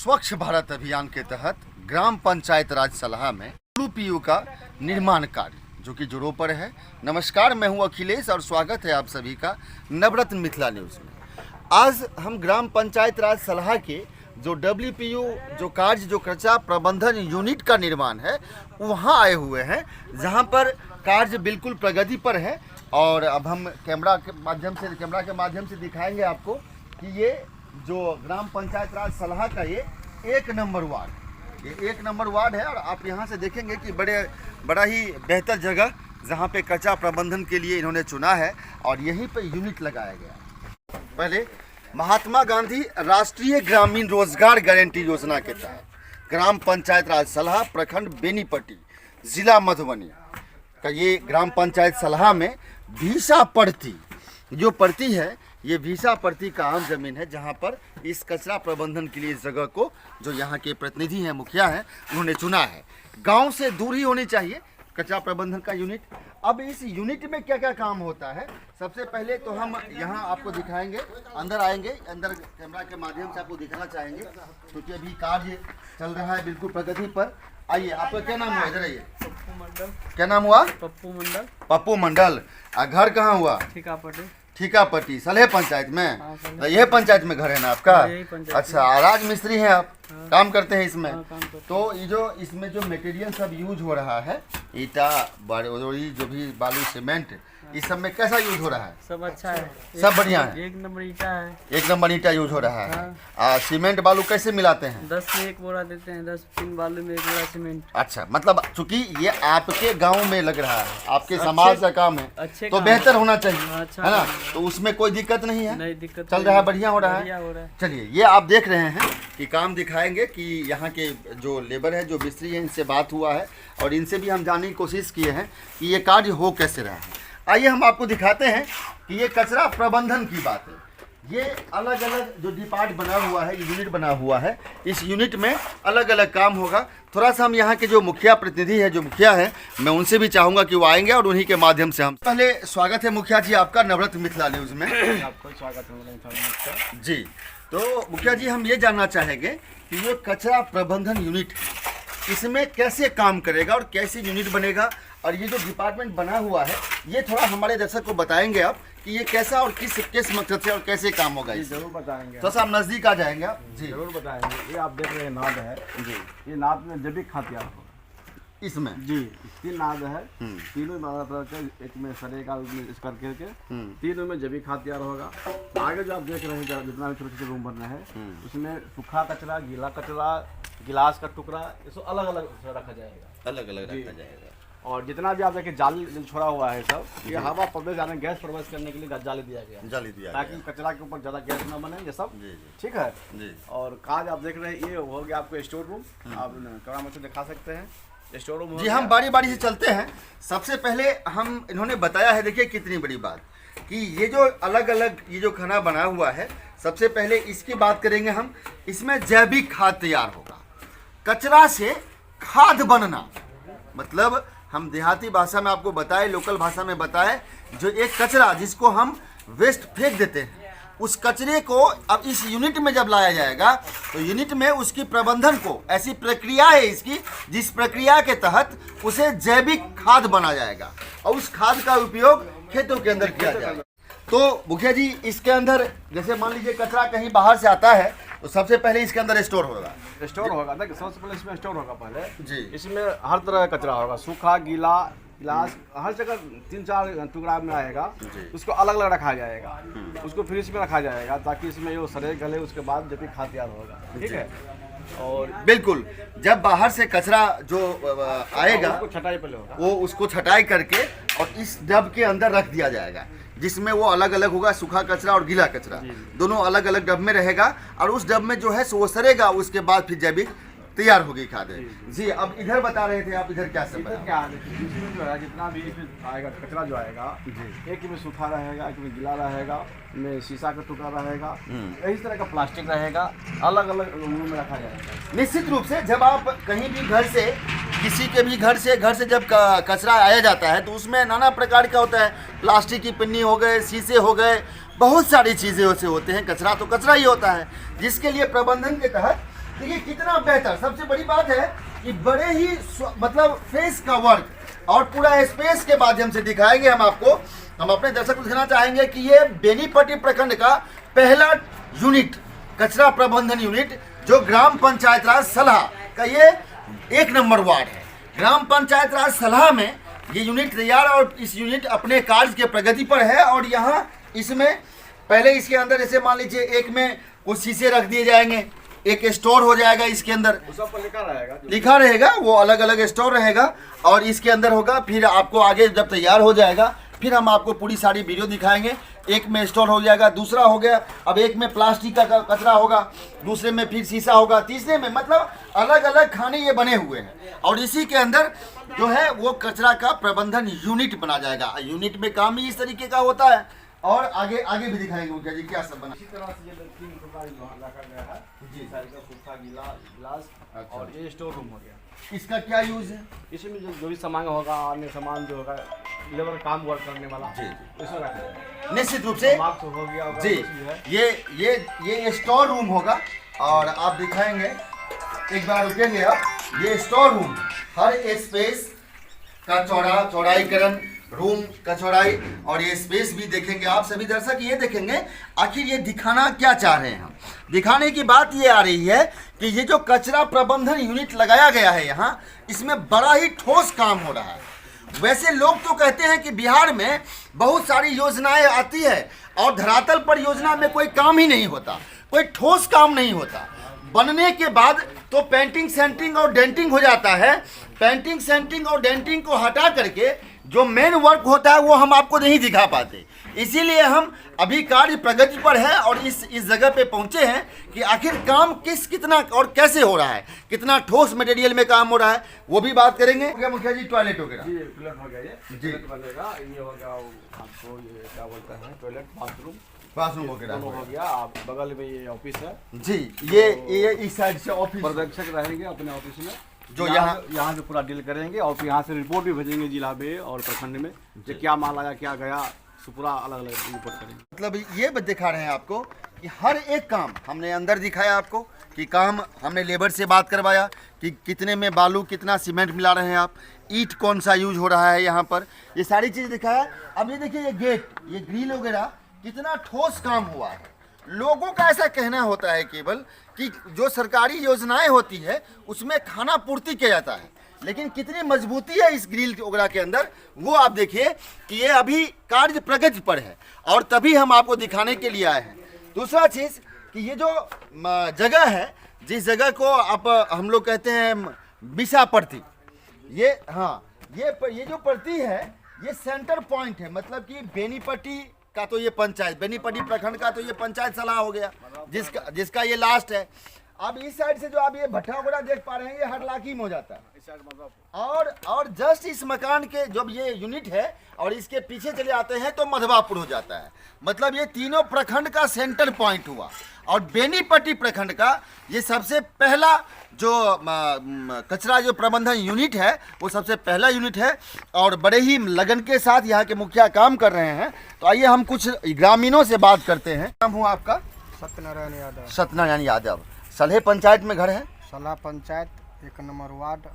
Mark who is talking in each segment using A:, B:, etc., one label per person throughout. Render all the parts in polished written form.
A: स्वच्छ भारत अभियान के तहत ग्राम पंचायत राज सलाह में WPU का निर्माण कार्य जो कि जोरों पर है। नमस्कार, मैं हूं अखिलेश और स्वागत है आप सभी का नवरत्न मिथिला न्यूज़ में। आज हम ग्राम पंचायत राज सलाह के जो WPU जो कार्य जो कचरा प्रबंधन यूनिट का निर्माण है वहां आए हुए हैं, जहां पर कार्य बिल्कुल प्रगति पर है। और अब हम कैमरा के माध्यम से दिखाएंगे आपको कि ये जो ग्राम पंचायत राज सलाह का ये एक नंबर वार्ड है। और आप यहाँ से देखेंगे कि बड़ा ही बेहतर जगह जहाँ पे कचरा प्रबंधन के लिए इन्होंने चुना है और यहीं पे यूनिट लगाया गया। पहले महात्मा गांधी राष्ट्रीय ग्रामीण रोजगार गारंटी योजना के तहत ग्राम पंचायत राज सलाह प्रखंड बेनीपट्टी जिला मधुबनी का ये ग्राम पंचायत सलाह में भीसा पड़ती जो पड़ती है, ये भीसा पड़ती का आम जमीन है जहां पर इस कचरा प्रबंधन के लिए इस जगह को जो यहाँ के प्रतिनिधि हैं, मुखिया हैं, उन्होंने चुना है। गांव से दूर ही होनी चाहिए कचरा प्रबंधन का यूनिट। अब इस यूनिट में क्या क्या काम होता है, सबसे पहले तो हम यहाँ आपको दिखाएंगे, अंदर आएंगे, अंदर कैमरा के माध्यम से आपको दिखाना चाहेंगे क्योंकि अभी कार्य चल रहा है बिल्कुल प्रगति पर। आइए, आपका क्या नाम हुआ? इधर आइए।
B: पप्पू मंडल।
A: क्या नाम हुआ?
B: पप्पू मंडल।
A: घर कहाँ हुआ? ठीकापट्टी सलेह पंचायत में। तो यह पंचायत में घर है ना आपका? अच्छा, राज मिस्त्री हैं आप? काम करते हैं इसमें? तो ये जो इसमें जो मटेरियल सब यूज हो रहा है, ईटा बड़ी जो भी बालू सीमेंट, इस सब में कैसा यूज हो रहा है?
B: सब अच्छा है,
A: सब बढ़िया है।
B: एक नंबर ईटा है।
A: एक नंबर ईटा यूज हो रहा है। सीमेंट बालू कैसे मिलाते हैं?
B: 10 में 1 बोरा देते हैं, 10 तीन बालू में 1 बोरा सीमेंट।
A: अच्छा, मतलब चूंकि ये आपके गांव में लग रहा है, आपके समाज का काम है,
B: अच्छे
A: तो बेहतर होना चाहिए,
B: अच्छा
A: है ना? तो उसमें कोई दिक्कत नहीं है?
B: नहीं दिक्कत,
A: चल रहा है, बढ़िया हो रहा है। चलिए, ये आप देख रहे हैं कि काम दिखाएंगे कि यहाँ के जो लेबर है, जो मिस्त्री है, इनसे बात हुआ है और इनसे भी हम जानने की कोशिश किए हैं कि ये कार्य हो कैसे रहा है। आइए हम आपको दिखाते हैं कि ये कचरा प्रबंधन की बात है। ये अलग अलग जो डिपार्ट बना हुआ है, यूनिट बना हुआ है, इस यूनिट में अलग अलग काम होगा। थोड़ा सा हम यहाँ के जो मुखिया प्रतिनिधि है, जो मुखिया है, मैं उनसे भी चाहूँगा कि वो आएंगे और उन्हीं के माध्यम से हम पहले स्वागत है मुखिया जी आपका नवरत्न मिथिला न्यूज़ में।
B: आपको स्वागत है
A: जी। तो मुखिया जी, हम ये जानना चाहेंगे कि ये कचरा प्रबंधन यूनिट इसमें कैसे काम करेगा और कैसे यूनिट बनेगा, और ये जो डिपार्टमेंट बना हुआ है ये थोड़ा हमारे दर्शक को बताएंगे आप कि ये कैसा और किस मकसद से और कैसे काम होगा?
B: जरूर बताएंगे।
A: तो आप नज़दीक आ जाएंगे आप? जी
B: जरूर बताएंगे। ये आप देख रहे हैं नाद है जी, ये नाद में जैविक खाद तैयार होगा
A: इसमें जी।
B: 3 नाद है, तीनों एक में सड़ेगा, इस करके तीनों में जैविक खाद तैयार होगा। आगे जो आप देख रहे हैं जितना भी छोटे छोटे रूम बन रहे हैं, उसमें सूखा कचरा, गीला कचरा, गिलास का टुकड़ा, इसको अलग अलग रखा जाएगा,
A: अलग अलग रखा जाएगा।
B: और जितना भी आप देखिए जाली छोड़ा हुआ है सब, ये हवा प्रवेश जाने गैस प्रवेश करने के लिए जाली दिया गया, ताकि कचरा के ऊपर ज़्यादा गैस ना बने, ये सब ठीक है जी। और काज आप देख रहे हैं, ये हो गया आपको स्टोर रूम। आप कैमरा में दिखा सकते हैं स्टोर रूम जी। हम
A: बारी बारी से चलते हैं। सबसे पहले हम इन्होंने बताया है, देखिए कितनी बड़ी बात, कि ये जो अलग अलग ये जो खाना बना हुआ है, सबसे पहले इसकी बात करेंगे हम। इसमें जैविक खाद तैयार होगा। कचरा से खाद बनना मतलब हम देहाती भाषा में आपको बताएं, लोकल भाषा में बताएं, जो एक कचरा जिसको हम वेस्ट फेंक देते हैं, उस कचरे को अब इस यूनिट में जब लाया जाएगा तो यूनिट में उसकी प्रबंधन को, ऐसी प्रक्रिया है इसकी जिस प्रक्रिया के तहत उसे जैविक खाद बना जाएगा और उस खाद का उपयोग खेतों के अंदर किया जाएगा। तो मुखिया जी, इसके अंदर जैसे मान लीजिए कचरा कहीं बाहर से आता है तो सबसे पहले इसके अंदर स्टोर होगा।
B: देखिए, सबसे पहले इसमें स्टोर होगा पहले
A: जी।
B: इसमें हर तरह का कचरा होगा, सूखा, गीला, गिलास, हर जगह 3-4 टुकड़ा में आएगा, उसको अलग अलग रखा जाएगा, उसको फ्रिज में रखा जाएगा ताकि इसमें वो सड़े गले, उसके बाद जब भी खाद तैयार होगा, ठीक है। और
A: बिल्कुल, जब बाहर से कचरा जो आएगा
B: उसको छटाई पहले होगा,
A: वो उसको छटाई करके और इस डब के अंदर रख दिया जाएगा, जिसमें वो अलग अलग होगा, सूखा कचरा और गीला कचरा दोनों अलग अलग डब में रहेगा और उस डब में जो है सो वो सड़ेगा, उसके बाद फिर जैविक तैयार होगी खाद जी। अब इधर बता रहे थे आप, इधर क्या सब है?
B: क्या इसमें जो है जितना भी आएगा कचरा जो आएगा, एक में सूखा रहेगा, एक में गीला रहेगा, में शीशा का टुकड़ा रहेगा, इस तरह का प्लास्टिक रहेगा, अलग अलग रूम में रखा जाएगा।
A: निश्चित रूप से जब आप कहीं भी घर से, किसी के भी घर से जब कचरा आया जाता है तो उसमें नाना प्रकार का होता है, प्लास्टिक की पन्नी हो गए, शीशे हो गए, बहुत सारी चीज़ें उससे होते हैं। कचरा तो कचरा ही होता है, जिसके लिए प्रबंधन के तहत देखिए कितना बेहतर। सबसे बड़ी बात है कि बड़े ही मतलब फेस का वर्क और पूरा स्पेस के माध्यम से दिखाएंगे हम आपको। हम अपने दर्शक को दिखाना चाहेंगे कि ये बेनीपट्टी प्रखंड का पहला यूनिट, कचरा प्रबंधन यूनिट, जो ग्राम पंचायत राज सलहा का ये 1 नंबर वार्ड है। ग्राम पंचायत राज सलहा में ये यूनिट तैयार और इस यूनिट अपने कार्य के प्रगति पर है। और यहाँ इसमें पहले इसके अंदर जैसे मान लीजिए एक में कुछ शीशे रख दिए जाएंगे, एक स्टोर हो जाएगा इसके अंदर,
B: सब पर
A: लिखा रहेगा, वो अलग अलग स्टोर रहेगा और इसके अंदर होगा। फिर आपको आगे जब तैयार हो जाएगा फिर हम आपको पूरी सारी वीडियो दिखाएंगे। एक में स्टोर हो जाएगा, दूसरा हो गया, अब एक में प्लास्टिक का कचरा होगा, दूसरे में फिर शीशा होगा, तीसरे में मतलब अलग अलग खाने ये बने हुए हैं। और इसी के अंदर जो है वो कचरा का प्रबंधन यूनिट बना जाएगा। यूनिट में काम ही इस तरीके का होता है और आगे आगे भी दिखाएंगे मुखिया जी क्या सब बना।
B: इसी तरह से ये 3 टुकड़ा रखा गया है जी, साइड का सूखा गीला गिलास।
A: अच्छा।
B: और ये स्टोर रूम हो गया।
A: इसका क्या यूज है?
B: इसमें जो भी सामान होगा, अन्य सामान जो होगा, लेबर काम वर्क करने वाला
A: जी
B: इसमें रखा
A: निश्चित रूप से
B: मार्क्स हो गया होगा
A: जी। ये स्टोर रूम होगा और आप दिखाएंगे, एक बार रुकेंगे आप। ये स्टोर रूम हर स्पेस का चौड़ाईकरण, रूम का चौड़ाई और ये स्पेस भी देखेंगे आप सभी दर्शक। ये देखेंगे आखिर ये दिखाना क्या चाह रहे हैं हम। दिखाने की बात ये आ रही है कि ये जो कचरा प्रबंधन यूनिट लगाया गया है यहाँ, इसमें बड़ा ही ठोस काम हो रहा है। वैसे लोग तो कहते हैं कि बिहार में बहुत सारी योजनाएं आती है और धरातल पर योजना में कोई काम ही नहीं होता, कोई ठोस काम नहीं होता। बनने के बाद तो पेंटिंग सेंटिंग और डेंटिंग हो जाता है। पेंटिंग सेंटिंग और डेंटिंग को हटा करके जो मेन वर्क होता है वो हम आपको नहीं दिखा पाते। इसीलिए हम अभी कार्य प्रगति पर है और इस जगह पे पहुंचे हैं कि आखिर काम कितना और कैसे हो रहा है, कितना ठोस मटेरियल में काम हो रहा है, वो भी बात करेंगे। क्या मुखिया जी टॉयलेट वगैरह
B: जी, टॉयलेट हो गया, ये
A: जी
B: बनेगा। ये हो गया आपको, ये क्या बोलते हैं, टॉयलेट
A: बाथरूम वगैरह
B: हो गया। आप बगल में ये ऑफिस है
A: जी, ये इस साइड से ऑफिस
B: पर्यवेक्षक रहेंगे अपने ऑफिस में,
A: जो यहाँ
B: से पूरा डील करेंगे और फिर यहाँ से रिपोर्ट भी भेजेंगे जिला में और प्रखंड में, जो क्या माल आया क्या गया, सो पूरा अलग अलग रिपोर्ट करेंगे।
A: मतलब ये दिखा रहे हैं आपको कि हर एक काम हमने अंदर दिखाया आपको कि काम हमने लेबर से बात करवाया कि कितने में बालू, कितना सीमेंट मिला रहे हैं आप, ईंट कौन सा यूज हो रहा है यहाँ पर, ये सारी चीज़ दिखाया। अब ये देखिए, ये गेट, ये ग्रिल वगैरह, कितना ठोस काम हुआ है। लोगों का ऐसा कहना होता है केवल कि जो सरकारी योजनाएं होती है उसमें खाना पूर्ति किया जाता है, लेकिन कितनी मजबूती है इस ग्रिल वगैरह के अंदर वो आप देखिए कि ये अभी कार्य प्रगति पर है और तभी हम आपको दिखाने के लिए आए हैं। दूसरा चीज़ कि ये जो जगह है, जिस जगह को आप हम लोग कहते हैं बिसा पर्ती, ये हाँ ये जो पर्ती है ये सेंटर पॉइंट है। मतलब कि बेनीपट्टी का तो ये पंचायत, बेनीपट्टी प्रखंड का तो ये पंचायत सलाह हो गया, जिसका ये लास्ट है। अब इस साइड से जो आप ये भट्टा वगैरह देख पा रहे हैं, ये हरलाखी में हो जाता है। और जस्ट इस मकान के जब ये यूनिट है और इसके पीछे चले आते हैं तो मधवापुर हो जाता है। मतलब ये तीनों प्रखंड का सेंटर पॉइंट हुआ और बेनीपट्टी प्रखंड का ये सबसे पहला जो कचरा जो प्रबंधन यूनिट है वो सबसे पहला यूनिट है और बड़े ही लगन के साथ यहाँ के मुखिया काम कर रहे हैं। तो आइए हम कुछ ग्रामीणों से बात करते हैं। नाम हुआ आपका?
C: सत्यनारायण यादव।
A: सत्यनारायण यादव। सलहे पंचायत में घर है?
C: सलहा panchayat 1 number ward,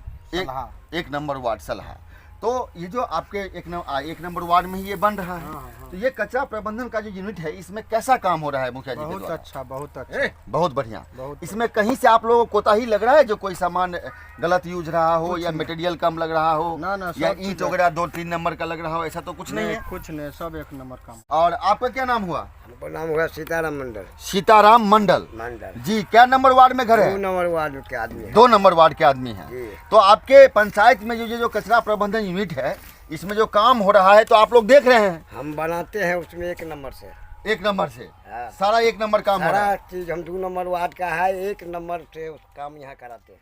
A: 1 number ward सलहा। तो ये जो आपके 1 नंबर वार्ड में ही ये बन रहा है। तो ये कचरा प्रबंधन का जो यूनिट है इसमें कैसा काम हो रहा है मुखिया जी?
C: बहुत अच्छा, बहुत अच्छा,
A: बहुत बढ़िया।
C: बहुत
A: इसमें कहीं से आप लोगों को कोताही लग रहा है जो कोई सामान गलत यूज रहा हो या मटेरियल कम लग रहा हो
C: ना,
A: या ईंट वगैरह 2-3 नंबर का लग रहा हो, ऐसा तो कुछ नहीं है?
C: कुछ नहीं, सब 1 नंबर काम।
A: और आपका क्या नाम हुआ?
D: मेरा नाम हुआ सीताराम मंडल।
A: सीताराम मंडल जी। क्या नंबर वार्ड में घर है?
D: 2 नंबर वार्ड के आदमी।
A: 2 नंबर वार्ड के आदमी हैं। तो आपके पंचायत में जो कचरा प्रबंधन यूनिट है इसमें जो काम हो रहा है तो आप लोग देख रहे हैं।
D: हम बनाते हैं उसमें 1 नंबर से।
A: 1 नंबर से
D: हाँ।
A: सारा 1 नंबर काम हो रहा
D: सारा
A: है।
D: चीज हम 2 नंबर वार्ड का है, 1 नंबर से उस काम यहाँ कराते हैं।